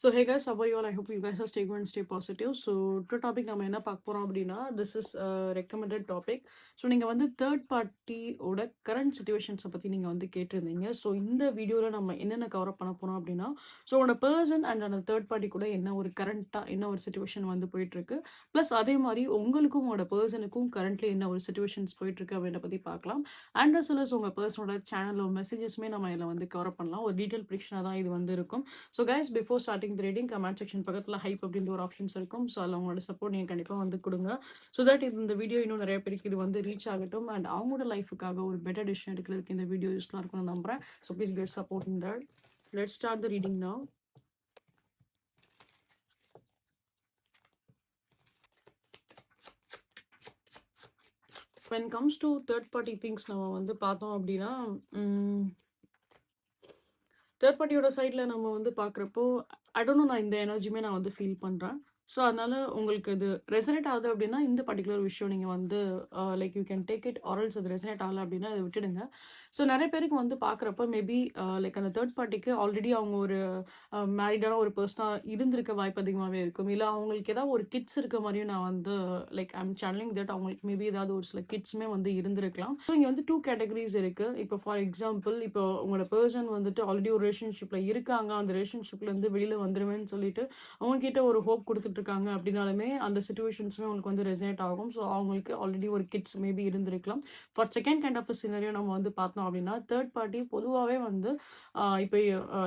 So hey guys, how are you all? I hope you guys are stay good and stay positive. So to topic நம்ம என்ன பார்க்க போறோம் அப்படின்னா, this is a recommended topic. So நீங்க வந்து third party ஓட current சிச்சுவேஷன்ஸை பத்தி நீங்க வந்து கேட்டிருந்தீங்க. ஸோ இந்த வீடியோல நம்ம என்னென்ன கவர் அப் பண்ண போறோம் அப்படின்னா, ஸோ உங்களோட பர்சன் அண்ட் அந்த தேர்ட் பார்ட்டி கூட என்ன ஒரு கரண்டா என்ன ஒரு சிச்சுவேஷன் வந்து போயிட்டு இருக்கு. ப்ளஸ் அதே மாதிரி உங்களுக்கும் உங்களோட பர்சனுக்கும் கரண்ட்லி என்ன ஒரு சிச்சுவேஷன்ஸ் போயிட்டு இருக்கு அப்படின்ற பத்தி பார்க்கலாம். அண்ட் அஸ் வெல் அஸ் உங்க பர்சனோட சேனலோ மெசேஜஸ்மே நம்ம இதில் வந்து கவர் பண்ணலாம். ஒரு டீட்டெயில் ப்ரிடிக்ஷனாக தான் இது வந்து இருக்கும். So guys before starting the reading comment section பக்கத்தில் ஹைப் அப்படின்ற ஒரு ஆப்ஷன்ஸ் இருக்கும். ஸோ அதில் அவங்களோட சப்போர்ட் நீங்கள் கண்டிப்பாக வந்து கொடுங்க. ஸோ தட் இந்த வீடியோ இன்னும் நிறைய பேருக்கு இது வந்து ரீச் ஆகட்டும் அண்ட் அவங்களோட லைஃபுக்காக ஒரு பெட்டர் டிசிஷன் எடுக்கிறதுக்கு இந்த வீடியோ யூஸ்ஃபுல்லாக இருக்கும்னு நம்புறேன். So please get support in that. Let's start the reading now. when comes to third party things நம்ம வந்து பார்த்தோம் அப்படின்னா தேர்ட் பார்ட்டியோட சைடில் நம்ம வந்து பார்க்குறப்போ ஐ டோன்ட் நோ, நான் இந்த எனர்ஜியுமே நான் வந்து ஃபீல் பண்ணுறேன். ஸோ அதனால உங்களுக்கு இது ரெசனேட் ஆகுது அப்படின்னா இந்த பர்டிகுலர் விஷயம் நீங்கள் வந்து like you can take it ஆரல்ஸ் அது ரெசனேட் ஆகலை அப்படின்னா அதை விட்டுடுங்க. ஸோ நிறைய பேருக்கு வந்து பார்க்குறப்ப மேபி லைக் அந்த தேர்ட் பார்ட்டிக்கு ஆல்ரெடி அவங்க ஒரு மேரிடான ஒரு பர்சனாக இருந்திருக்க வாய்ப்பு அதிகமாகவே இருக்கும். இல்லை அவங்களுக்கு ஏதாவது ஒரு கிட்ஸ் இருக்க மாதிரியும் நான் வந்து லைக் ஐம் சேனலிங் தட் அவங்களுக்கு மேபி ஏதாவது ஒரு சில கிட்ஸுமே வந்து இருந்திருக்கலாம். ஸோ இங்கே வந்து 2 கேட்டகரிஸ் இருக்குது. இப்போ ஃபார் எக்ஸாம்பிள் இப்போ உங்களோட பர்சன் வந்துட்டு ஆல்ரெடி ஒரு ரிலேஷன்ஷிப்பில் இருக்காங்க, அந்த ரிலேஷன்ஷிப்லேருந்து வெளியில் வந்துடுவேன்னு சொல்லிட்டு அவங்ககிட்ட ஒரு ஹோப் கொடுத்துட்டு இருக்காங்க அப்படின்னாலுமே அந்த சிச்சுவேஷன்ஸுமே உங்களுக்கு வந்து ரெசனேட் ஆகும். ஸோ அவங்களுக்கு ஆல்ரெடி ஒரு கிட்ஸ் மேபி இருந்திருக்கலாம். For second kind of scenario நம்ம வந்து பார்த்தோம் அப்படின்னா தேர்ட் பார்ட்டி பொதுவாகவே வந்து இப்போ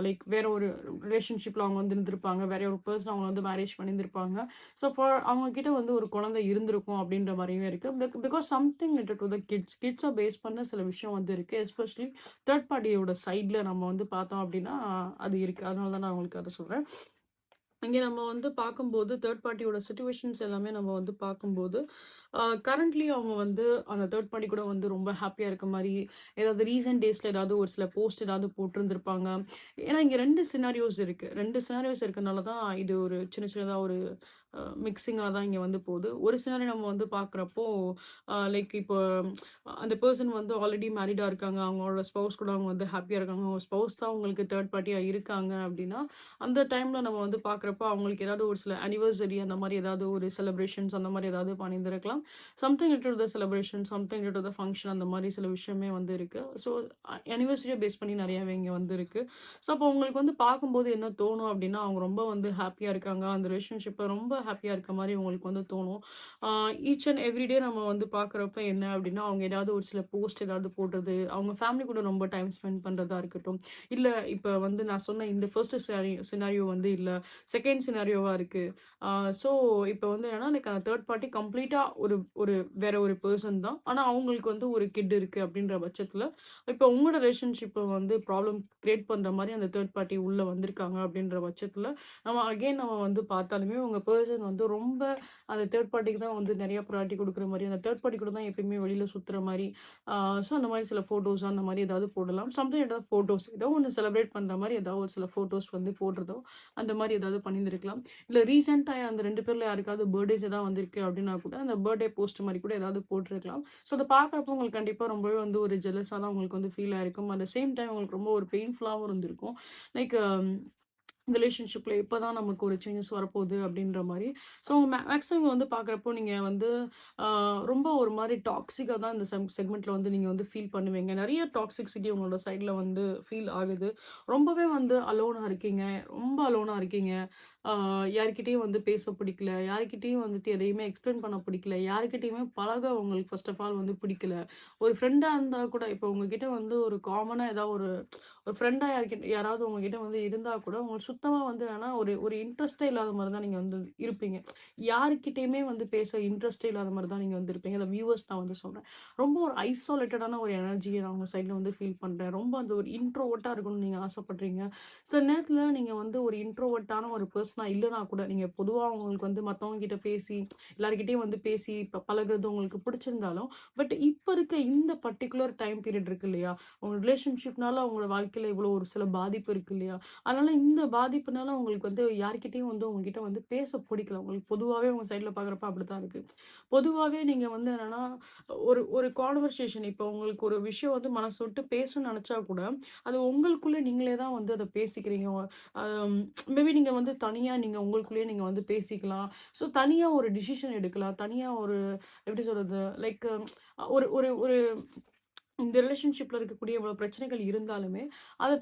லைக் வேற ஒரு ரிலேஷன்ஷிப்பில் அவங்க வந்து இருந்திருப்பாங்க, வேற ஒரு பர்சன் அவங்க வந்து மேரேஜ் பண்ணியிருந்திருப்பாங்க. ஸோ ஃபார் அவங்க கிட்ட வந்து ஒரு குழந்தை இருந்திருக்கும் அப்படின்ற மாதிரியும் இருக்கு. Because something related to the கிட்ஸை பேஸ் பண்ண சில விஷயம் வந்து இருக்கு. எஸ்பெஷலி தேர்ட் பார்ட்டியோட சைடில் நம்ம வந்து பார்த்தோம் அப்படின்னா அது இருக்கு. அதனால தான் நான் உங்களுக்கு அதை சொல்கிறேன். இங்கே நம்ம வந்து பார்க்கும்போது தேர்ட் பார்ட்டியோட சிச்சுவேஷன்ஸ் எல்லாமே நம்ம வந்து பார்க்கும்போது கரண்ட்லி அவங்க வந்து அந்த தேர்ட் பார்ட்டி கூட வந்து ரொம்ப ஹாப்பியாக இருக்க மாதிரி ஏதாவது ரீசன்ட் டேஸில் ஏதாவது ஒரு சில போஸ்ட் ஏதாவது போட்டிருந்துருப்பாங்க. ஏன்னா இங்கே 2 சினாரியோஸ் இருக்குது. 2 சினாரியோஸ் இருக்கிறதுனால தான் இது ஒரு சின்னதாக ஒரு மிக்சிங்காக தான் இங்கே வந்து போகுது. ஒரு சினாரி நம்ம வந்து பார்க்குறப்போ லைக் இப்போ அந்த பர்சன் வந்து ஆல்ரெடி மேரிடாக இருக்காங்க, அவங்களோட ஸ்பவுஸ் கூட அவங்க வந்து ஹாப்பியாக இருக்காங்க, அவங்க ஸ்பவுஸ் தான் அவங்களுக்கு தேர்ட் பார்ட்டியாக இருக்காங்க அப்படின்னா அந்த டைமில் நம்ம வந்து பார்க்குறப்போ அவங்களுக்கு ஏதாவது ஒரு சில அனிவர்சரி அந்த மாதிரி ஏதாவது ஒரு செலிப்ரேஷன்ஸ் அந்த மாதிரி ஏதாவது பண்ணியிருந்திருக்கலாம். Something related the celebration, something related the function அந்த மாதிரி சில விஷயமே வந்து இருக்குது. ஸோ அனிவர்சரியை பேஸ் பண்ணி நிறையாவே இங்கே வந்து இருக்குது. ஸோ அப்போ உங்களுக்கு வந்து பார்க்கும்போது என்ன தோணும் அப்படின்னா அவங்க ரொம்ப வந்து ஹாப்பியாக இருக்காங்க, அந்த ரிலேஷன்ஷிப்பில் ரொம்ப ஹாப்பியாக இருக்க மாதிரி உங்களுக்கு வந்து தோணும். ஈச் அண்ட் எவ்ரிடே நம்ம வந்து பார்க்குறப்ப என்ன அப்படின்னா அவங்க ஏதாவது ஒரு சில போஸ்ட் ஏதாவது போடுறது, அவங்க ஃபேமிலி கூட ரொம்ப டைம் ஸ்பெண்ட் பண்ணுறதா இருக்கட்டும். இல்லை இப்போ வந்து நான் சொன்ன இந்த ஃபர்ஸ்ட் சினாரியோ வந்து இல்லை செகண்ட் சினாரியோவாக இருக்குது. ஸோ இப்போ வந்து என்னன்னா லைக் அந்த தேர்ட் பார்ட்டி கம்ப்ளீட்டாக ஒரு ஒரு வேற ஒரு பர்சன் தான், ஆனால் அவங்களுக்கு வந்து ஒரு கிட் இருக்குது அப்படின்ற பட்சத்தில் இப்போ உங்களோட ரிலேஷன்ஷிப்பை வந்து ப்ராப்ளம் கிரியேட் பண்ணுற மாதிரி அந்த தேர்ட் பார்ட்டி உள்ளே வந்திருக்காங்க அப்படின்ற பட்சத்தில் நம்ம வந்து பார்த்தாலுமே உங்கள் பர்சன் வந்து ரொம்ப அந்த தேர்ட் பார்ட்டிக்கு தான் வந்து நிறைய ப்ராரிட்டி கொடுக்குற மாதிரி, அந்த தேர்ட் பார்ட்டி கூட தான் எப்பயுமே வெளியில் சுற்றுற மாதிரி. ஸோ அந்த மாதிரி சில ஃபோட்டோஸ் அந்த மாதிரி ஏதாவது போடலாம். சம்திங் ஏதாவது ஃபோட்டோஸ் ஏதோ ஒன்று செலிப்ரேட் பண்ணுற மாதிரி ஏதாவது ஒரு சில ஃபோட்டோஸ் வந்து போடுறதோ அந்த மாதிரி ஏதாவது பண்ணியிருக்கலாம். இல்லை ரீசெண்டாக அந்த 2 பேரில் யாருக்காவது பர்த்டேஸ் ஏதாவது வந்திருக்கு அப்படின்னா கூட அந்த பர்த்டே போஸ்ட் மாதிரி கூட ஏதாவது போட்டிருக்கலாம். ஸோ அதை பார்க்குறப்போ உங்களுக்கு கண்டிப்பாக ரொம்பவே வந்து ஒரு ஜெலஸாக தான் உங்களுக்கு வந்து ஃபீல் ஆயிருக்கும். அட் த சேம் டைம் உங்களுக்கு ரொம்ப ஒரு பெயின்ஃபுல்லாகவும் இருந்திருக்கும். லைக் இந்த ரிலேஷன்ஷிப்பில் இப்போ தான் நமக்கு ஒரு சேஞ்சஸ் வரப்போகுது அப்படின்ற மாதிரி. ஸோ மேக்ஸிமம் வந்து பார்க்குறப்போ நீங்கள் வந்து ரொம்ப ஒரு மாதிரி டாக்ஸிக்காக தான் இந்த செக்மெண்ட்டில் வந்து நீங்கள் வந்து ஃபீல் பண்ணுவீங்க. நிறைய டாக்ஸிசிட்டி உங்களோட சைடில் வந்து ஃபீல் ஆகுது. ரொம்பவே வந்து அலோனாக இருக்கீங்க, ரொம்ப அலோனாக இருக்கீங்க. யார்கிட்டையும் வந்து பேச பிடிக்கல, யார்கிட்டையும் வந்துட்டு எதையுமே எக்ஸ்பிளைன் பண்ண பிடிக்கல, யார்கிட்டையுமே பழக உங்களுக்கு ஃபர்ஸ்ட் ஆஃப் ஆல் வந்து பிடிக்கல. ஒரு ஃப்ரெண்டாக இருந்தால் கூட இப்போ உங்ககிட்ட வந்து ஒரு காமனாக ஏதாவது ஒரு ஃப்ரெண்டாக யாராவது உங்ககிட்ட வந்து இருந்தால் கூட உங்களுக்கு சுத்தமாக வந்து என்னன்னா ஒரு ஒரு இன்ட்ரெஸ்டே இல்லாத மாதிரி தான் நீங்கள் வந்து இருப்பீங்க. யாருக்கிட்டையுமே வந்து பேச இன்ட்ரெஸ்டே இல்லாத மாதிரி தான் நீங்கள் வந்து இருப்பீங்க. அந்த வியூவர்ஸ் நான் வந்து சொல்கிறேன். ரொம்ப ஒரு ஐசோலேட்டடான ஒரு எனர்ஜியை நான் உங்கள் சைடில் வந்து ஃபீல் பண்ணுறேன். ரொம்ப அந்த ஒரு இன்ட்ரோவர்ட்டாக இருக்கணும்னு நீங்கள் ஆசைப்படுறீங்க. சில நேரத்தில் நீங்கள் வந்து ஒரு இன்ட்ரோவர்ட்டான ஒரு பர்சனாக இல்லைனா கூட நீங்கள் பொதுவாக உங்களுக்கு வந்து மற்றவங்க கிட்ட பேசி எல்லாருக்கிட்டையும் வந்து பேசி இப்போ பழகிறது உங்களுக்கு பிடிச்சிருந்தாலும் பட் இப்போ இருக்க இந்த பர்டிகுலர் டைம் பீரியட் இருக்கு இல்லையா, உங்கள் ரிலேஷன்ஷிப்னால உங்களோட வாழ்க்கையில் வாழ்க்கையில இவ்வளோ ஒரு சில பாதிப்பு இருக்கு இல்லையா? அதனால இந்த பாதிப்புனால உங்களுக்கு வந்து யார்கிட்டயும் வந்து உங்ககிட்ட வந்து பேச பிடிக்கல. உங்களுக்கு பொதுவாவே உங்க சைட்ல பார்க்குறப்ப அப்படித்தான் இருக்கு. பொதுவாவே நீங்க வந்து என்னன்னா, ஒரு ஒரு கான்வர்சேஷன் இப்போ உங்களுக்கு ஒரு விஷயம் வந்து மனசு விட்டு பேசணும்னு நெனச்சா கூட, அது உங்களுக்குள்ள நீங்களே தான் வந்து அத பேசிக்கிறீங்க. மேபி நீங்க வந்து தனியா நீங்க உங்களுக்குள்ளேயே நீங்க வந்து பேசிக்கலாம். ஸோ தனியா ஒரு டிசிஷன் எடுக்கலாம். தனியா ஒரு எப்படி சொல்றது? லைக் ஒரு ஒரு ஒரு இந்த ரிலேஷன்ஷிப்ல இருக்கக்கூடிய இவ்வளோ பிரச்சனைகள் இருந்தாலுமே, அத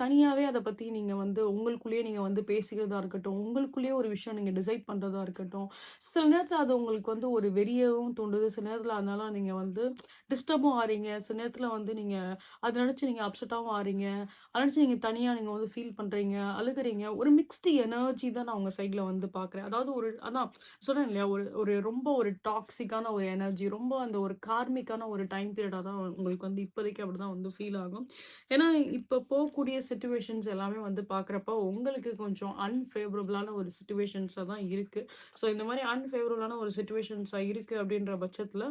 தனியாவே அத பத்தி நீங்க வந்து உங்களுக்குள்ளேயே நீங்க வந்து பேசிக்கிறதா இருக்கட்டும், உங்களுக்குள்ளேயே ஒரு விஷயம் நீங்க டிசைட் பண்றதா இருக்கட்டும், சில நேரத்தில அது உங்களுக்கு வந்து ஒரு வெறியவும் தூண்டுது. சில நேரத்தில அதனால நீங்க வந்து டிஸ்டர்பும் ஆறீங்க. சில நேரத்தில வந்து நீங்க அத நெனச்சு நீங்க அப்செட்டாவும் ஆறீங்க. அத நெனச்சு நீங்க தனியா நீங்க வந்து ஃபீல் பண்றீங்க, அழுகுறீங்க. ஒரு மிக்ஸ்டு எனர்ஜி தான் நான் உங்க சைட்ல வந்து பார்க்குறேன். அதாவது ஒரு அதான் சொன்னேன் இல்லையா? ஒரு ஒரு ரொம்ப ஒரு டாக்ஸிக்கான ஒரு எனர்ஜி, ரொம்ப அந்த ஒரு கார்மிக்கான ஒரு டைம் பீரியடா தான் உங்களுக்கு வந்து இப்போதைக்கு அப்படிதான் வந்து ஃபீல் ஆகும். ஏன்னா, இப்ப போகக்கூடிய சிச்சுவேஷன்ஸ் எல்லாமே வந்து பார்க்குறப்போ, உங்களுக்கு கொஞ்சம் அன்ஃபேவரபிளான ஒரு சிச்சுவேஷன்ஸா தான் இருக்கு. ஸோ இந்த மாரி அன்ஃபேவரபிளான ஒரு சிச்சுவேஷன்ஸா இருக்கு அப்படின்ற பட்சத்தில,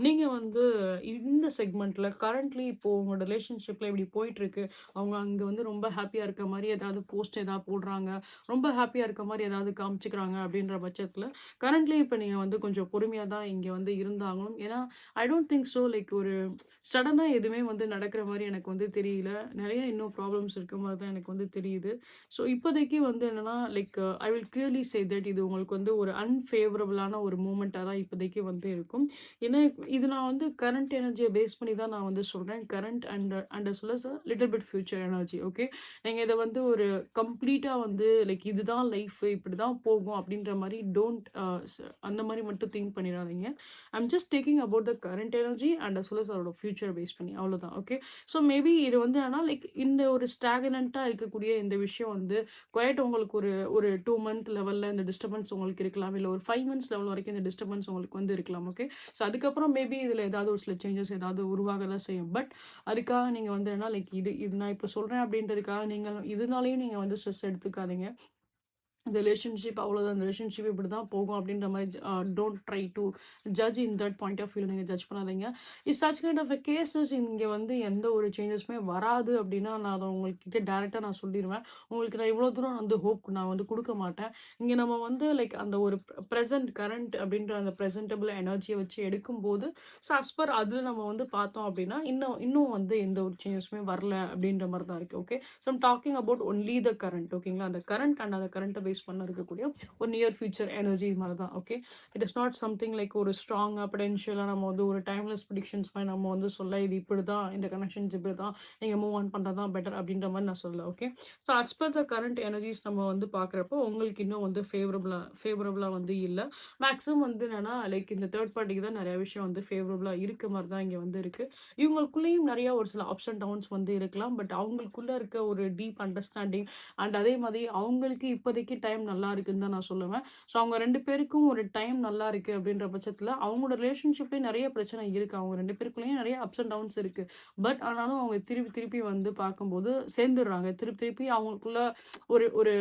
நீங்க வந்து இந்த செக்மெண்ட்ல கரண்ட்லி இப்போ உங்களோட ரிலேஷன்ஷிப்ல இப்படி போயிட்டுருக்கு. அவங்க அங்க வந்து ரொம்ப ஹேப்பியா இருக்க மாரி ஏதாவது போஸ்ட் ஏதாவது போடுறாங்க. ரொம்ப ஹேப்பியா இருக்க மாரி ஏதாவது காமிச்சுக்கிறாங்க அப்படின்ற பட்சத்தில, கரண்ட்லி இப்ப நீங்க வந்து கொஞ்சம் பொறுமையா தான் இங்க வந்து இருந்தாகணும். ஏன்னா, I don't think so like ஒரு சடனா எதுவுமே வந்து நடக்கிற மாரி எனக்கு வந்து தெரியல. நெறைய இன்னும் ப்ராப்ளம்ஸ் இருக்க மாரி தான் எனக்கு வந்து தெரியுது. ஸோ இப்போதைக்கு வந்து என்னன்னா, like I will clearly say that இது உங்களுக்கு வந்து ஒரு அன்ஃபேவரபிளான ஒரு மூமெண்ட்டா தான் இப்போதைக்கு வந்து இருக்கும். ஏன்னா, இது நான் வந்து கரண்ட் எனர்ஜிய பேஸ் பண்ணி தான் நான் வந்து சொல்றேன். Current and as well as little bit future energy okay. நீங்க இத வந்து ஒரு கம்ப்ளீட்டா வந்து லைக் இதுதான் லைஃப் இப்படிதான் போகும் அப்படின்ற மாரி டோன்ட் அந்த மாரி மட்டும் திங்க் பண்ணிறாதீங்க. I'm just talking about the current energy and as well as அதோட ஃபியூச்சர் பேஸ் பண்ணி அவ்வளோதான் ஓகே. ஸோ மேபி இது வந்து ஆனா லைக் இந்த ஒரு ஸ்டாக்னன்ட்டா இருக்கக்கூடிய இந்த விஷயம் வந்து குவைட் உங்களுக்கு ஒரு ஒரு 2 மந்த் லெவல்ல இந்த டிஸ்டர்பன்ஸ் உங்களுக்கு இருக்கலாம். இல்ல ஒரு 5 மந்த்ஸ் லெவல் வரைக்கும் இந்த டிஸ்டர்பன்ஸ் உங்களுக்கு வந்து இருக்கலாம் ஓகே. ஸோ அதுக்கப்புறம் மேபி இதுல ஏதாவது ஒரு சில சேஞ்சஸ் ஏதாவது உருவாக தான் செய்யும். பட் அதுக்காக நீங்க வந்து என்ன லைக் இது நான் இப்ப சொல்றேன் அப்படின்றதுக்காக நீங்க இதனாலயும் நீங்க வந்து ஸ்ட்ரெஸ் எடுத்துக்காதீங்க. இந்த ரிலேஷன்ஷிப் அவ்வளோதான். இந்த ரிலேஷன்ஷிப் இப்படிதான் போகும் அப்படின்ற மாரி don't try to judge in that point of வியூல நீங்க ஜட்ஜ் பண்ணாதீங்க. It's such kind of a cases இங்க வந்து எந்த ஒரு சேஞ்சஸுமே வராது அப்படின்னா, நான் அத உங்ககிட்ட டைரக்ட்டா நான் சொல்லிருவேன். உங்களுக்கு நான் இவ்வளோ தூரம் வந்து ஹோப் நான் வந்து குடுக்க மாட்டேன். இங்க நம்ம வந்து லைக் அந்த ஒரு கரண்ட் அப்படின்ற அந்த பிரசன்டபிள் எனர்ஜிய வச்சு எடுக்கும்போது, அஸ் பர் அது நம்ம வந்து பார்த்தோம் அப்படின்னா, இன்னும் இன்னும் வந்து எந்த ஒரு சேஞ்சஸுமே வரல அப்படின்ற மாரி தான் இருக்கு. Okay. So I'm talking about only the current ஓகேங்களா. அந்த கரண்ட் அண்ட் அந்த கரண்ட்ட பேஸ் பண்ண இருக்கக்கூடிய ஒரு நியர் ஃபியூச்சர் எனர்ஜி மாரி தான் okay. It is not something like ஒரு ஸ்ட்ராங்கா பொட்டன்ஷியலா நம்ம வந்து ஒரு டைம்லெஸ் ப்ரிடிக்ஷன்ஸ் மாரி நம்ம வந்து சொல்ல இது இப்படிதான் இந்த கனெக்ஷன்ஸ் இப்படிதான் நீங்க மூவ் ஆன் பண்றது தான் பெட்டர் அப்படின்ற மாரி நான் சொல்லல okay. So as per the current energies நம்ம வந்து பார்க்குறப்போ உங்களுக்கு இன்னும் வந்து ஃபேவரபிளா வந்து இல்ல. மேக்ஸிமம் வந்து என்னன்னா லைக் இந்த தேர்ட் பார்ட்டிக்கு தான் நெறைய விஷயம் வந்து ஃபேவரபிளா இருக்க மாரி தான் இங்க வந்து இருக்கு. இவங்களுக்குள்ளேயும் நெறைய ஒரு சில அப்ஸ் அண்ட் டவுன்ஸ் வந்து இருக்கலாம். பட் அவங்களுக்குள்ள இருக்க ஒரு டீப் அண்டர்ஸ்டாண்டிங் அண்ட் அதே மாதிரி அவங்களுக்கு இப்போதைக்கு டைம் நல்லா இருக்குன்னு தான் நான் சொல்லுவேன். ஸோ அவங்க 2 பேருக்கும் ஒரு டைம் நல்லா இருக்கு அப்படின்ற பட்சத்தில அவங்களோட ரிலேஷன்ஷிப்லயும் நெறைய பிரச்சனை இருக்கு. அவங்க 2 பேருக்குள்ளயும் நெறைய அப்ஸ் அண்ட் டவுன்ஸ் இருக்கு. பட் ஆனாலும் அவங்க திருப்பி திருப்பி வந்து பார்க்கும்போது சேர்ந்துடுறாங்க. திருப்பி திருப்பி அவங்களுக்குள்ள ஒரு ஒரு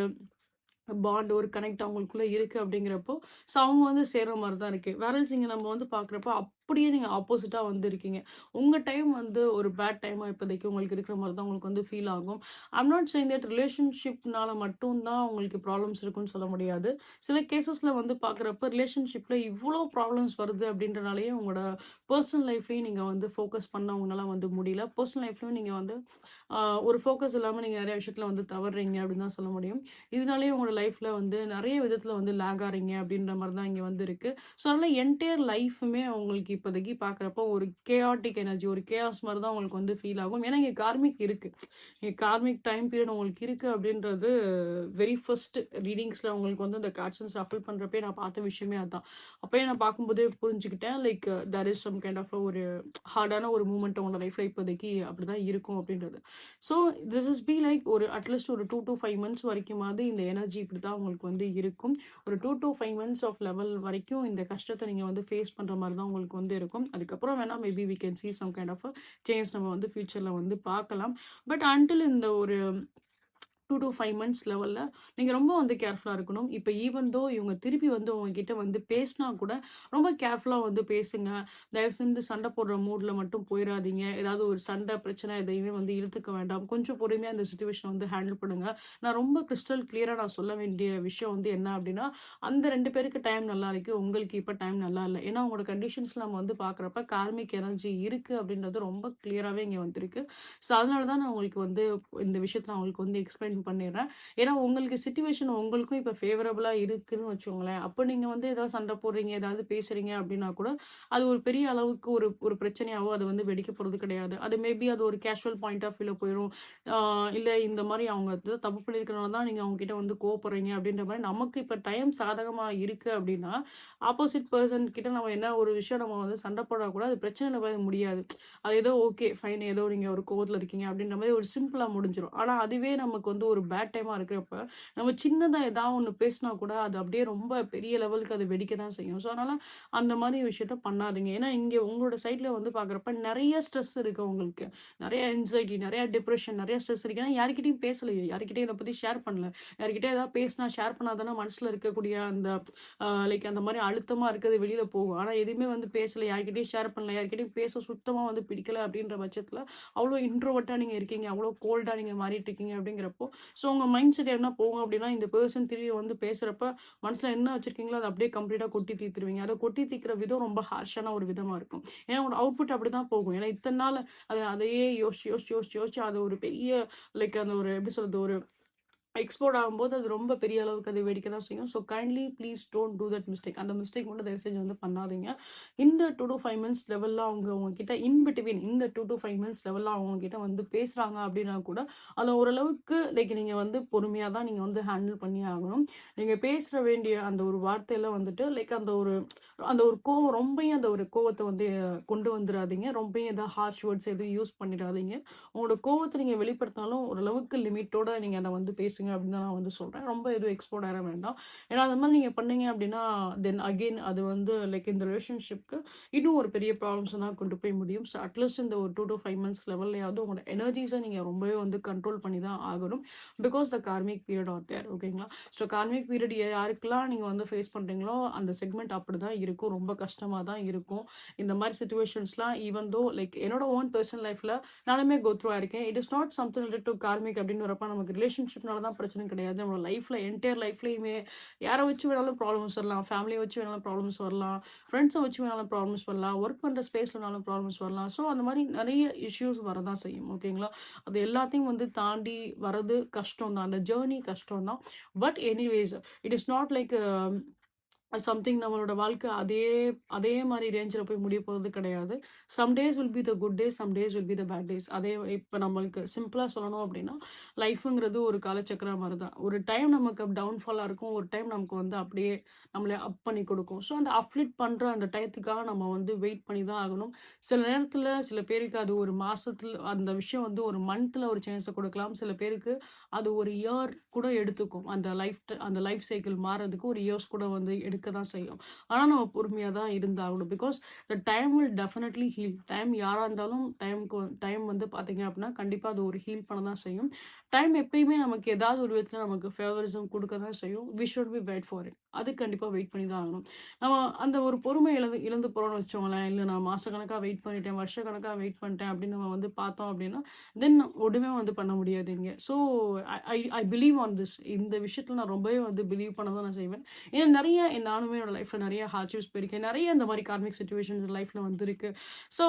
பாண்ட் ஒரு கனெக்ட் அவங்களுக்குள்ள இருக்கு அப்படிங்கிறப்போ, ஸோ அவங்க வந்து சேர்ற மாரி தான் இருக்கு. வேறல்ஸ் இங்க நம்ம வந்து பார்க்குறப்போ அப்படியே நீங்க ஆப்போசிட்டா வந்து இருக்கீங்க. உங்க டைம் வந்து ஒரு பேட் டைமா இப்போதைக்கு உங்களுக்கு இருக்கிற மாரி தான் உங்களுக்கு வந்து ஃபீல் ஆகும். ஐம் நாட் சேயிங் தட் ரிலேஷன்ஷிப்னால மட்டும் தான் உங்களுக்கு ப்ராப்ளம்ஸ் இருக்குன்னு சொல்ல முடியாது. சில கேஸஸ்ல வந்து பார்க்குறப்ப ரிலேஷன்ஷிப்ல இவ்ளோ ப்ராப்ளம்ஸ் வருது அப்படின்றனாலயே உங்களோட பெர்சனல் லைஃப்லயும் நீங்க வந்து ஃபோக்கஸ் பண்ண உங்களால வந்து முடியல. பெர்சனல் லைஃப்லயும் நீங்க வந்து ஒரு ஃபோக்கஸ் இல்லாம நீங்க நெறைய விஷயத்துல வந்து தவறுறீங்க அப்படின்னு தான் சொல்ல முடியும். இதனாலேயே உங்களோட லைஃப்ல வந்து நெறைய விதத்துல வந்து லேக் ஆறீங்க அப்படின்ற மாரி தான் இங்க வந்து இருக்கு. ஸோ அதனால என்டையர் லைஃப்மே உங்களுக்கு இப்போதைக்கு பார்க்குறப்போ ஒரு கேயாட்டிக் எனர்ஜி, ஒரு கேயாஸ் மாரி தான் உங்களுக்கு வந்து ஃபீல் ஆகும். ஏன்னா இங்க கார்மிக் இருக்கு. இங்க கார்மிக் டைம் பீரியட் உங்களுக்கு இருக்கு அப்படின்றது வெரி ஃபர்ஸ்ட் ரீடிங்ஸ்ல உங்களுக்கு வந்து அந்த கார்ட்ஸ் ஷஃபிள் பண்றப்பயே நான் பார்த்த விஷயமே அதான். அப்பயே நான் பார்க்கும்போதே புரிஞ்சுக்கிட்டேன். Like there is some kind of ஒரு ஹார்டான ஒரு மூவ்மெண்ட் உங்களோட லைஃப்ல இப்போதைக்கு அப்படிதான் இருக்கும் அப்படின்றது. So this is be like ஒரு அட்லீஸ்ட் ஒரு 2 டூ 5 மந்த்ஸ் வரைக்குமாவது இந்த எனர்ஜி இப்படிதான் உங்களுக்கு வந்து இருக்கும். ஒரு 2 டூ 5 மந்த்ஸ் ஆஃப் லெவல் வரைக்கும் இந்த கஷ்டத்த நீங்க வந்து ஃபேஸ் பண்ற மாரி தான் உங்களுக்கு வந்து இருக்கும். அதுக்கப்புறம் வேணா maybe we can see some kind of change நம்ம வந்து ஃபியூச்சர்ல வந்து பார்க்கலாம். பட் அன்டில் இந்த ஒரு 2 to 5 மந்த்ஸ் லெவல்ல நீங்க ரொம்ப வந்து கேர்ஃபுல்லா இருக்கணும். இப்ப ஈவன் தோ இவங்க திருப்பி வந்து உங்ககிட்ட வந்து பேசினா கூட ரொம்ப கேர்ஃபுல்லா வந்து பேசுங்க. தயவு செஞ்சு சண்டை போடுற மூட்ல மட்டும் போயிறாதீங்க. ஏதாவது ஒரு சண்டை, பிரச்சனை எதையுமே வந்து இழுத்துக்க வேண்டாம். கொஞ்சம் பொறுமையா இந்த சிச்சுவேஷன வந்து ஹேண்டில் பண்ணுங்க. நான் ரொம்ப கிறிஸ்டல் கிளியரா நான் சொல்ல வேண்டிய விஷயம் வந்து என்ன அப்டின்னா, அந்த 2 பேருக்கு டைம் நல்லா இருக்கு. உங்களுக்கு இப்ப டைம் நல்லா இல்ல. ஏன்னா உங்களோட கண்டிஷன்ஸ் நம்ம வந்து பார்க்குறப்ப கார்மிக் எனர்ஜி இருக்கு அப்டின்றது ரொம்ப கிளியராவே இங்க வந்திருக்கு. ஸோ அதனால தான் நான் உங்களுக்கு வந்து இந்த விஷயத்த நான் உங்களுக்கு வந்து எக்ஸ்பிளைன் பண்ணிடுறேன். ஏன்னா உங்களுக்கு சிச்சுவேஷன் உங்களுக்கும் இப்ப ஃபேவரபிளா இருக்குன்னு வச்சுக்கோங்களேன். அப்ப நீங்க வந்து ஏதாவது சண்டை போடுறீங்க, ஏதாவது பேசுறீங்க அப்டின்னா கூட, அது ஒரு பெரிய அளவுக்கு ஒரு ஒரு பிரச்சனையாவோ அது வந்து வெடிக்க போறது கிடையாது. அது மேபி அது ஒரு கேஷுவல் பாயிண்ட் ஆஃப் வியூல போயிரும். ஆ இல்ல இந்த மாரி அவங்க ஏதோ தப்பு பண்ணியிருக்கிறனால தான் நீங்க அவங்க கிட்ட வந்து கோவப்படுறீங்க அப்டின்ற மாரி நமக்கு இப்ப டைம் சாதகமா இருக்கு அப்டின்னா, ஆப்போசிட் பெர்சன் கிட்ட நம்ம என்ன ஒரு விஷயம் நம்ம வந்து சண்டை போட்டா கூட அது பிரச்சனையில போய் முடியாது. அது ஏதோ ஓகே, ஃபைன் ஏதோ நீங்க ஒரு கோவத்துல இருக்கீங்க அப்டின்ற மாரி ஒரு சிம்பிளா முடிஞ்சிரும். ஆனா அதுவே நமக்கு வந்து ஒரு பேட் டைமா இருக்கிறப்ப, நம்ம சின்னதா ஏதாவது ஒண்ணு பேசினா கூட அது அப்படியே ரொம்ப பெரிய லெவலுக்கு அது வெடிக்க தான் செய்யும். ஸோ அதனால அந்த மாரி விஷயத்த பண்ணாதீங்க. ஏன்னா இங்க உங்களோட சைட்ல வந்து பார்க்குறப்ப நெறைய ஸ்ட்ரெஸ் இருக்கு உங்களுக்கு. நெறைய ஆங்சைட்டி, நெறைய டிப்ரஷன், நெறைய ஸ்ட்ரெஸ் இருக்கு. ஏன்னா யார்கிட்டயும் பேசலையே. யார்கிட்டயும் இத பத்தி ஷேர் பண்ணல. யார்கிட்டயும் ஏதாவது பேசினா, ஷேர் பண்ணா தானே மனசுல இருக்கக்கூடிய அந்த லைக் அந்த மாரி அழுத்தமா இருக்கிறது வெளியில போகும். ஆனா எதுவுமே வந்து பேசல, யார்கிட்டயும் ஷேர் பண்ணல, யார்கிட்டயும் பேச சுத்தமா வந்து பிடிக்கல அப்படின்ற பட்சத்தில, அவ்ளோ இன்ட்ரோவர்ட்டா நீங்க இருக்கீங்க. அவ்ளோ கோல்டா நீங்க மாறிட்டு இருக்கீங்க அப்படிங்கிறப்போ, ஸோ உங்க மைண்ட் செட் என்ன போகும் அப்படின்னா, இந்த பெர்சன் திரும்பி வந்து பேசுறப்ப, மனசுல என்ன வச்சிருக்கீங்களோ அத அப்படியே கம்ப்ளீட்டா கொட்டி தீர்த்துருவீங்க. அத கொட்டி தீர்க்கிற விதம் ரொம்ப ஹார்ஷான ஒரு விதமா இருக்கும். ஏன்னா உங்களோட அவுட்புட் அப்படிதான் போகும். ஏன்னா இத்தன நாள் அதையே யோசிச்சு, யோசிச்சு, யோசிச்சு, யோசிச்சு அது ஒரு பெரிய லைக் அந்த ஒரு எப்படி சொல்றது? ஒரு எக்ஸ்ப்ளோர்ட் ஆகும்போது அது ரொம்ப பெரிய அளவுக்கு அது வெடிக்க தான் செய்யும். So kindly please don't do that mistake. அந்த மிஸ்டேக் மட்டும் தயவு செஞ்சு வந்து பண்ணாதீங்க. இந்த 2 to 5 மினிட்ஸ் லெவல்ல அவங்க உங்ககிட்ட இன் பிட்வீன் இந்த 2 to 5 மினிட்ஸ் லெவல்ல அவங்க உங்ககிட்ட வந்து பேசுறாங்க அப்படின்னா கூட, அதில ஓரளவுக்கு லைக் நீங்க வந்து பொறுமையா தான் நீங்க வந்து ஹேண்டில் பண்ணி ஆகணும். நீங்க பேச வேண்டிய அந்த ஒரு வார்த்தையில வந்துட்டு லைக் அந்த ஒரு கோவம் ரொம்பயும் அந்த ஒரு கோவத்த வந்து கொண்டு வந்துராதீங்க. ரொம்பயும் ஏதாவது ஹார்ஷ் வேர்ட்ஸ் எதுவும் யூஸ் பண்ணிடாதீங்க. உங்களோட கோவத்த நீங்க வெளிப்படுத்தினாலும் ஓரளவுக்கு லிமிட்டோட நீங்க அத வந்து பேசுங்க அப்படின்னு தான் நான் வந்து சொல்றேன். ரொம்ப எதுவும் எக்ஸ்ப்ளோர்ட் ஆயிற வேண்டாம். ஏன்னா அந்த மாரி நீங்க பண்ணீங்க அப்படின்னா, தென் அகைன் அது வந்து லைக் இந்த ரிலேஷன்ஷிப்க்கு இன்னும் ஒரு பெரிய ப்ராப்ளம்ஸ தான் கொண்டு போய் முடியும். ஸோ அட்லீஸ்ட் இந்த ஒரு 2 to 5 மந்த்ஸ் லெவல்லயாவது உங்களோட எனர்ஜிஸ நீங்க ரொம்பவே வந்து கண்ட்ரோல் பண்ணி தான் ஆகணும். Because the karmic period are there ஓகேங்களா? ஸோ கார்மிக் பீரியட் யாருக்கெல்லாம் நீங்க வந்து ஃபேஸ் பண்றீங்களோ, அந்த செக்மெண்ட் அப்படிதான் இருக்கும். ரொம்ப கஷ்டமா தான் இருக்கும். இந்த மாரி சிச்சுவேஷன்ஸ்லாம் ஈவன் தோ லைக் என்னோட ஓன் பெர்சனல் லைஃப்ல நானுமே கோ த்ரூ ஆயிருக்கேன். It is not something related to karmic அப்படின்னு வரப்ப நமக்கு ரிலேஷன்ஷிப்னால தான் பிரச்சனை கிடையாது. நம்மளோட லைஃப்ல என்டையர் லைஃப்லயுமே யார வச்சு வேணாலும் ப்ராப்ளம்ஸ் வரலாம். ஃபேமிலிய வச்சு வேணாலும் ப்ராப்ளம்ஸ் வரலாம். ஃப்ரெண்ட்ஸ வச்சு வேணாலும் ப்ராப்ளம்ஸ் வரலாம். ஒர்க் பண்ற ஸ்பேஸ்லனாலும் ப்ராப்ளம்ஸ் வரலாம். ஸோ அந்த மாரி நெறைய இஷ்யூஸ் வரதான் செய்யும். ஓகேங்களா? அது எல்லாத்தையும் வந்து தாண்டி வரது கஷ்டம் தான். அந்த ஜர்னி கஷ்டம் தான். But anyways it is not like something நம்மளோட வாழ்க்கை அதே அதே மாரி ரேஞ்சில போய் முடிய போறது கிடையாது. Some days will be the good days, some days will be the bad days. அதே இப்ப நம்மளுக்கு சிம்பிளா சொல்லணும் அப்டின்னா, லைஃப்ங்கிறது ஒரு காலச்சக்கரம் மாரி தான். ஒரு டைம் நமக்கு டவுன்ஃபாலா இருக்கும். ஒரு டைம் நமக்கு வந்து அப்படியே நம்மள அப் பண்ணி குடுக்கும். ஸோ அந்த அப்லிஃப்ட் பண்ற அந்த டயத்துக்காக நம்ம வந்து வெயிட் பண்ணி தான் ஆகணும். சில நேரத்துல சில பேருக்கு அது ஒரு மாசத்துல அந்த விஷயம் வந்து ஒரு மந்த்ல ஒரு சேஞ்சஸ குடுக்கலாம். சில பேருக்கு அது ஒரு இயர் கூட எடுத்துக்கும். அந்த லைஃப் சைக்கிள் மாறதுக்கு ஒரு இயர்ஸ் கூட வந்து எடுக்க தான் செய்யும். ஆனா நம்ம பொறுமையா தான் இருந்தாகணும். Because the time will definitely heal. Time யாரா இருந்தாலும் டைம் வந்து பார்த்தீங்க அப்படின்னா, கண்டிப்பா அது ஒரு ஹீல் பண்ண தான் செய்யும். டைம் எப்பயுமே நமக்கு ஏதாவது ஒரு விதத்துல நமக்கு ஃபேவரிசம் குடுக்க தான் செய்யும். We should be wait for it. அதுக்கு கண்டிப்பா வெயிட் பண்ணி தான் ஆகணும். நம்ம அந்த ஒரு பொறுமை இழந்து இழந்து போறோம்னு வச்சுக்கோங்களேன். இல்ல நான் மாசக்கணக்கா வெயிட் பண்ணிட்டேன், வருஷக்கணக்கா வெயிட் பண்ணிட்டேன் அப்படின்னு நம்ம வந்து பார்த்தோம் அப்படின்னா, தென் ஒண்ணுமே வந்து பண்ண முடியாது இங்க. So I I I believe on this. இந்த விஷயத்துல நான் ரொம்பவே வந்து பிலீவ் பண்ண தான் நான் செய்வேன். ஏன்னா நெறைய நானுமே என்னோட லைஃப்ல நெறைய ஹார்ட்ஷிப்ஸ் போயிருக்கேன். நெறைய இந்த மாரி கார்மிக் சிச்சுவேஷன்ஸ் லைஃப்ல வந்திருக்கு. So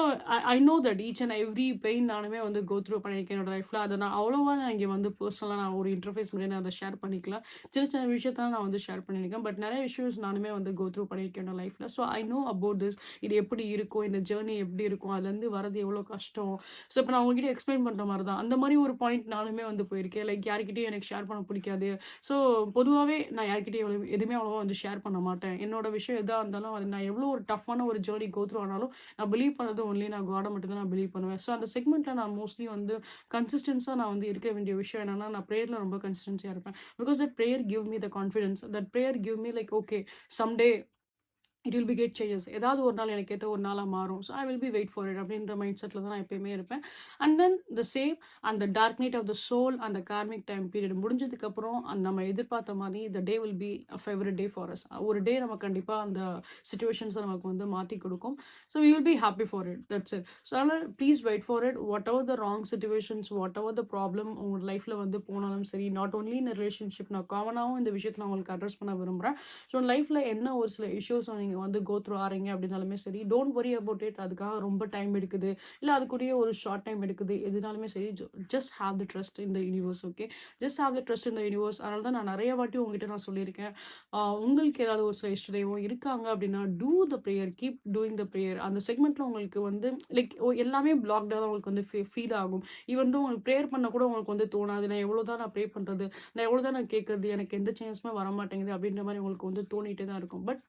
I know that each and every pain நானுமே வந்து கோ த்ரூ பண்ணியிருக்கேன் என்னோட லைஃப்ல. அத நான் அவ்வளவா நான் இங்க வந்து பெர்சனலா நான் ஒரு இன்டர்ஃபேஸ் முன்னாடி நான் அத ஷேர் பண்ணிக்கல. சின்ன சின்ன விஷயத்த நான் வந்து ஷேர் பண்ணியிருக்கேன். பட் நெறைய இஷ்யூஸ் நானுமே வந்து கோ த்ரூ பண்ணியிருக்கேன் என்னோட லைஃப்ல. So I no about this. இது எப்படி இருக்கும்? இந்த ஜர்னி எப்படி இருக்கும்? அதுலருந்து வரது எவ்வளோ கஷ்டம்? ஸோ இப்ப நான் உங்ககிட்ட எக்ஸ்பிளைன் பண்ற மாரி தான். அந்த மாரி ஒரு பாயிண்ட் நானுமே வந்து போயிருக்கேன். லைக் யார்கிட்டயும் எனக்கு ஷேர் பண்ண பிடிக்காது. ஸோ பொதுவாவே நான் யார்கிட்டயும் எதுவுமே அவ்வளவா வந்து ஷேர் பண்ண மாட்டேன். என்னோட விஷயம் எதா இருந்தாலும் அது நான் எவ்வளோ ஒரு டஃப்பான ஒரு ஜர்னி கோ த்ரூ ஆனாலும், நான் பிலீவ் பண்ணது ஒன்லி நான் காட மட்டும் தான் நான் பிலீவ் பண்ணுவேன். ஸோ அந்த செக்மெண்ட்ல நான் மோஸ்ட்லி வந்து கன்சிஸ்டன்ஸா நான் வந்து இருக்க வேண்டிய விஷயம் என்னன்னா, நான் பிரேயர்ல ரொம்ப கன்சிஸ்டன்ஸியா இருப்பேன். Because that prayer give me the confidence. That prayer give me like okay someday it will be get changes. ஏதாவது ஒரு நாள் எனக்கு ஏற்ற ஒரு நாளாக மாறும். So I will be wait for it அப்படின்ற மைண்ட் செட்டில் தான் நான் எப்பயுமே இருப்பேன். அண்ட் தென் த சேம் அந்த dark night of the soul அந்த கார்மிக் டைம் பீரியட் முடிஞ்சதுக்கப்புறம் நம்ம எதிர்பார்த்த மாதிரி the day will be a favourite day for us. ஒரு டே நம்ம கண்டிப்பாக அந்த சுச்சுவேஷன்ஸை நமக்கு வந்து மாற்றி கொடுக்கும். So we will be happy for it. That's it. So அதனால் please wait for it. What ever the wrong situations, what ever the problem உங்களோட லைஃப்பில் வந்து போனாலும் சரி, நாட் ஓன்லி இன் ரிலேஷன்ஷிப், நான் காமனாகவும் இந்த விஷயத்தை நான் உங்களுக்கு அட்ரஸ் பண்ண விரும்புகிறேன். ஸோ லைஃப்பில் என்ன ஒரு சில இஷ்யூஸ் நீங்கள் வந்து கோ த்ரூ ஆறீங்க அப்படின்னாலுமே சரி, டோன்ட் வரி அபவுட் இட். அதுக்காக ரொம்ப டைம் எடுக்குது, இல்லை அதுக்குரிய ஒரு ஷார்ட் டைம் எடுக்குது, எதுனாலுமே சரி, just have the trust in the universe. Okay, just have the trust in the universe. அதனால தான் நான் நிறைய வாட்டி உங்ககிட்ட நான் சொல்லியிருக்கேன், உங்களுக்கு ஏதாவது ஒரு சில இஷ்ட தெய்வம் இருக்காங்க அப்படின்னா do the prayer, keep doing the prayer. அந்த செக்மெண்ட்டில் உங்களுக்கு வந்து லைக் எல்லாமே பிளாக்டாக தான் உங்களுக்கு வந்து ஃபீல் ஆகும். ஈவன் தான் உங்களுக்கு ப்ரேயர் பண்ண கூட உங்களுக்கு வந்து தோணாது. நான் எவ்வளோ தான் நான் ப்ரே பண்ணுறது, நான் எவ்வளோ தான் நான் கேட்கறது, எனக்கு எந்த சேஞ்சஸுமே வர மாட்டேங்குது அப்படின்ற மாதிரி உங்களுக்கு வந்து தோணிகிட்டே தான் இருக்கும். But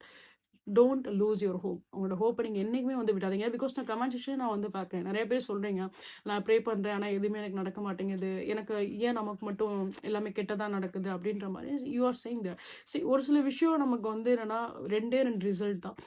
don't lose your hope. உங்களோட ஹோப்பை நீங்கள் என்றைக்குமே வந்து விடாதீங்க. பிகாஸ் நான் கமெண்ட் செக்ஷன் நான் வந்து பார்க்குறேன், நிறைய பேர் சொல்கிறீங்க, நான் ப்ரே பண்ணுறேன் ஆனால் எதுவுமே எனக்கு நடக்க மாட்டேங்குது, எனக்கு ஏன் நமக்கு மட்டும் எல்லாமே கெட்டதாக நடக்குது அப்படின்ற மாதிரி யூ ஆர் சேயிங் தட். சரி, ஒரு சில விஷயம் நமக்கு வந்து என்னென்னா ரெண்டே ரெண்டு ரிசல்ட் தான்.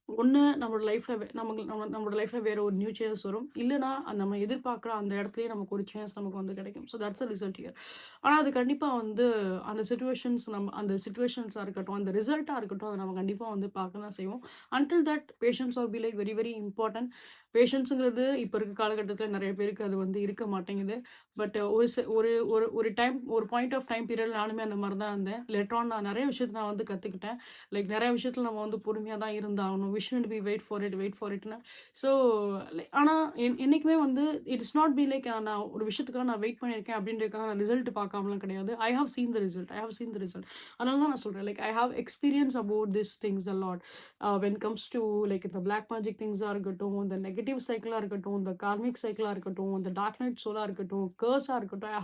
ஒன்று நம்மளோட லைஃப்பில் நம்மளோட லைஃப்பில் வேறு ஒரு நியூ சேஞ்சஸ் வரும், இல்லைனா நம்ம எதிர்பார்க்குற அந்த இடத்துலையே நமக்கு ஒரு சேஞ்ச் நமக்கு வந்து கிடைக்கும். So that's a result here. ஆனால் அது கண்டிப்பாக வந்து அந்த சுச்சுவேஷன்ஸ், அந்த சுச்சுவேஷன்ஸாக இருக்கட்டும், அந்த ரிசல்ட்டாக இருக்கட்டும், அதை நம்ம கண்டிப்பாக வந்து பார்க்க தான் செய்வோம். Until that patience are be like very very important. பேஷன்ஸுங்கிறது இப்போ இருக்க காலகட்டத்தில் நிறைய பேருக்கு அது வந்து இருக்க மாட்டேங்குது. பட் ஒரு ஒரு ஒரு டைம், ஒரு பாயிண்ட் ஆஃப் டைம் பீரியட் நானுமே அந்த மாதிரி தான் இருந்தேன். லேட்டர் நான் நிறைய விஷயத்தை நான் வந்து கற்றுக்கிட்டேன். லைக் நிறைய விஷயத்தில் நம்ம வந்து பொறுமையாக தான் இருந்தாகணும். We should be wait for இட்னு. ஸோ ஆனால் என்றைக்குமே வந்து it is not be like நான் ஒரு விஷயத்துக்காக நான் வெயிட் பண்ணியிருக்கேன் அப்படின்றதுக்காக நான் ரிசல்ட் பார்க்காமலாம் கிடையாது. I have seen the result. அதனால தான் நான் சொல்கிறேன், like I have experience about this things a lot. When comes to like இந்த பிளாக் மேஜிக் திங்ஸாக இருக்கட்டும், இந்த நெகட்டிவ் சைக்கிளாக இருக்கட்டும், இந்த கார்மிக் சைக்கிளாக இருக்கட்டும், இந்த டார்க் நைட் சோலாக இருக்கட்டும், கர்ஸாக இருக்கட்டும்,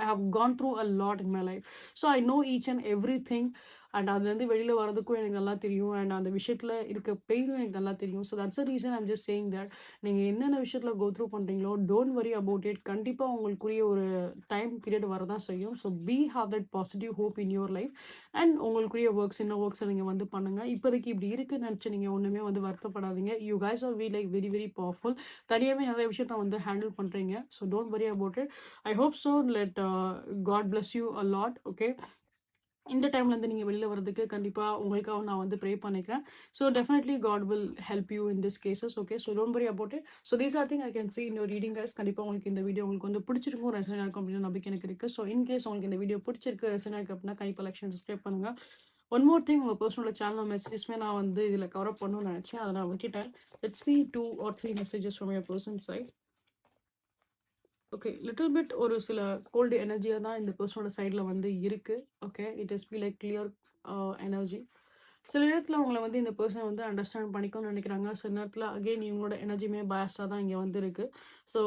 I have gone through a lot in my life. So I know each and every thing. And அதுலேருந்து வெளியில் வரதுக்கும் எனக்கு நல்லா தெரியும். அண்ட் அந்த விஷயத்தில் இருக்க பெயினும் எனக்கு நல்லா தெரியும். So that's a reason I'm just saying that நீங்கள் என்னென்ன விஷயத்தில் கோ த்ரூ பண்ணுறீங்களோ டோன்ட் வரி அபவுட் இட். கண்டிப்பாக உங்களுக்குரிய ஒரு டைம் பீரியட் வரதான் செய்யும். So be have that positive hope in your life. And உங்களுக்குரிய ஒர்க்ஸ், இன்னும் ஒர்க்ஸை நீங்கள் வந்து பண்ணுங்கள். இப்போதைக்கு இப்படி இருக்குன்னு நினச்சி நீங்கள் ஒன்றுமே வந்து வருத்தப்படாதீங்க. You guys are we like very very powerful. தனியாகவே நிறைய விஷயத்த வந்து ஹேண்டில் பண்ணுறீங்க. So don't worry about it. I hope so. Let God bless you a lot. Okay, இந்த டைம்லேருந்து நீங்கள் வெளியில் வரதுக்கு கண்டிப்பாக உங்களுக்காக நான் வந்து ப்ரே பண்ணிக்கிறேன். So definitely God will help you in this cases. Okay, so don't worry about it. So these are thing I can see in your reading guys. கண்டிப்பாக உங்களுக்கு இந்த வீடியோ உங்களுக்கு வந்து பிடிச்சிருக்கும், ரெசனேட் இருக்கும் அப்படின்னு நம்பிக்கை எனக்கு இருக்குது. ஸோ இன்கேஸ் உங்களுக்கு இந்த வீடியோ பிடிச்சிருக்கு, ரெசனேட் இருக்கு அப்படின்னா கண்டிப்பாக லைக் அண்ட் சப்ஸ்கிரைப் பண்ணுங்கள். ஒன் மோர் திங், உங்கள் பர்சனோட சேனல் மெசேஜஸ்மே நான் வந்து இதில் கவர் அப் பண்ணணும்னு நினச்சேன், அதை நான் விட்டுட்டேன். Let's see 2 or 3 messages from your person's side. Okay, little bit ஒரு சில கோல்டு எனர்ஜியாக தான் இந்த பர்சனோட சைடில் வந்து இருக்குது. Okay, it is be like clear energy. சில நேரத்தில் உங்களை வந்து இந்த பர்சன் வந்து அண்டர்ஸ்டாண்ட் பண்ணிக்கணும்னு நினைக்கிறாங்க. சில நேரத்தில் அகெயின் இவங்களோட எனர்ஜியுமே பயஸ்டாக தான் இங்கே வந்து இருக்குது. ஸோ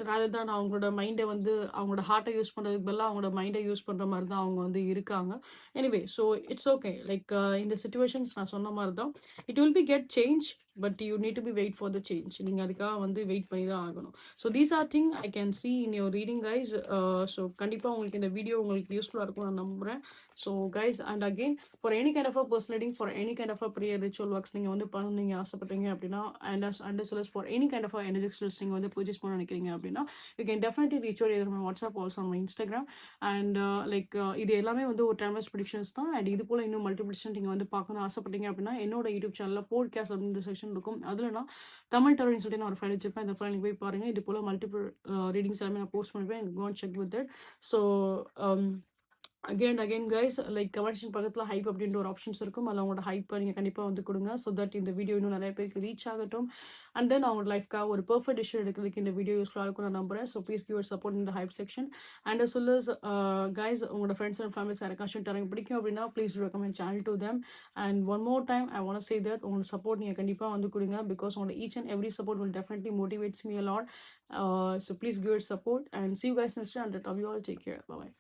ரேதர் தான் அவங்களோட மைண்டை வந்து அவங்களோட ஹார்ட்டை யூஸ் பண்ணுறதுக்கு பதிலாக அவங்களோட மைண்டை யூஸ் பண்ணுற மாதிரி தான் அவங்க வந்து இருக்காங்க. Anyway, so it's okay. Like இந்த சுச்சுவேஷன்ஸ் நான் சொன்ன மாதிரி தான், it will be get change, but you need to be wait for the change. நீங்கள் அதுக்காக வந்து வெயிட் பண்ணி தான் ஆகணும். So these are thing I can see in your reading guys. So கண்டிப்பாக உங்களுக்கு இந்த வீடியோ உங்களுக்கு யூஸ்ஃபுல்லாக இருக்கும் நான் நம்புகிறேன். So guys, and again, for any kind of a personal reading, for any kind of a prayer ritual works நீங்கள் வந்து பண்ணணும் நீங்கள் ஆசைப்பட்டீங்க அப்படின்னா, and as well as for any kind of a energetic skills நீங்கள் வந்து purchase பண்ண நினைக்கிறீங்க அப்படின்னா, you can definitely reach out either on my WhatsApp, also on my Instagram. And இது எல்லாமே வந்து ஒரு timeless predictions தான். அண்ட் இது போல் இன்னும் மல்டிபிள் நீங்கள் வந்து பார்க்கணும் ஆசைப்பட்டீங்க அப்படின்னா என்னோட யூடியூப் சேனலில் போட்காஸ்ட் அப்படின்ற செக்ஷன் இருக்கும். அதில் நான் தமிழ் டர்ன்னு சொல்லிட்டு நான் ஒரு ஃபைல் வச்சிருப்பேன். இந்த ஃபைல் நீங்கள் போய் பாருங்கள். இது போல் மல்டிபிள் ரீடிங்ஸ் எல்லாமே நான் போஸ்ட் பண்ணுவேன். go and check with it. So again guys, like கமெண்ட்ஷன் பக்கத்தில் ஹைப் அப்படின்ற ஒரு ஆப்ஷன்ஸ் இருக்கும். அதில் அவங்களோட ஹைப்பை நீங்கள் கண்டிப்பாக வந்து கொடுங்க. ஸோ தட் இந்த வீடியோ இன்னும் நிறைய பேருக்கு ரீச் ஆகட்டும். அண்ட் தென் அவங்களோட லைஃப்க்காக ஒரு பர்ஃபெக்ட் டிசிஷன் எடுக்கிறதுக்கு இந்த வீடியோ யூஸ்ஃபுல்லாக இருக்கும் நான் நம்புறேன். So please give your support இந்த hype section. And as well as guys, உங்களோட ஃப்ரெண்ட்ஸ் அண்ட் ஃபேமிலிஸ் யாருக்காச்சும் எனக்கு பிடிக்கும் அப்படின்னா please recommend channel to them. And one more time I want say that உங்களோட சப்போர்ட் நீங்கள் கண்டிப்பாக வந்து கொடுங்க. பிகாஸ் உங்களோட each and every support will definitely motivates me a lot. So please give your support and see you guys next time. And love you all. Take care. Bye bye.